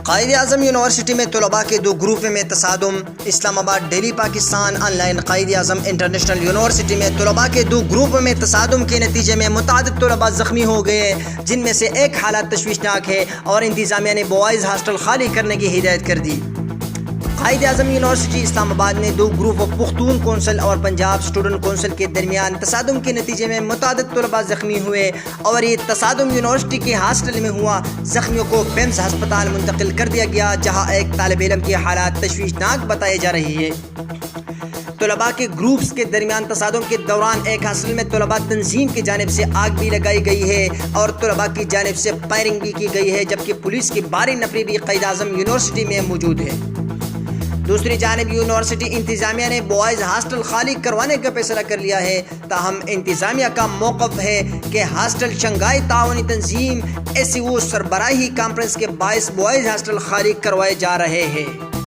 Quaid Azam university میں طلباء کے دو گروپ میں تصادم۔ اسلام آباد daily Pakistan on line Quaid Azam international university میں طلباء کے دو گروپ میں تصادم کے نتیجے میں متعدد طلباء زخمی ہو گئے، جن میں سے ایک حالت تشویشناک ہے اور انتظامیہ نے بوائز ہاسٹل خالی کرنے کی ہدایت کر دی۔ قائد اعظم یونیورسٹی اسلام آباد میں دو گروپ پختون کونسل اور پنجاب اسٹوڈنٹ کونسل کے درمیان تصادم کے نتیجے میں متعدد طلباء زخمی ہوئے اور یہ تصادم یونیورسٹی کے ہاسٹل میں ہوا۔ زخمیوں کو بیمز ہسپتال منتقل کر دیا گیا، جہاں ایک طالب علم کی حالات تشویشناک بتائی جا رہی ہے۔ طلباء کے گروپس کے درمیان تصادم کے دوران ایک ہاسٹل میں طلباء تنظیم کی جانب سے آگ بھی لگائی گئی ہے اور طلباء کی جانب سے فائرنگ بھی کی گئی ہے، جبکہ پولیس کی بھاری نفری بھی قائد اعظم یونیورسٹی میں موجود ہے۔ دوسری جانب یونیورسٹی انتظامیہ نے بوائز ہاسٹل خالی کروانے کا فیصلہ کر لیا ہے، تاہم انتظامیہ کا موقف ہے کہ ہاسٹل شنگھائی تعاونی تنظیم SCO سربراہی کانفرنس کے باعث بوائز ہاسٹل خالی کروائے جا رہے ہیں۔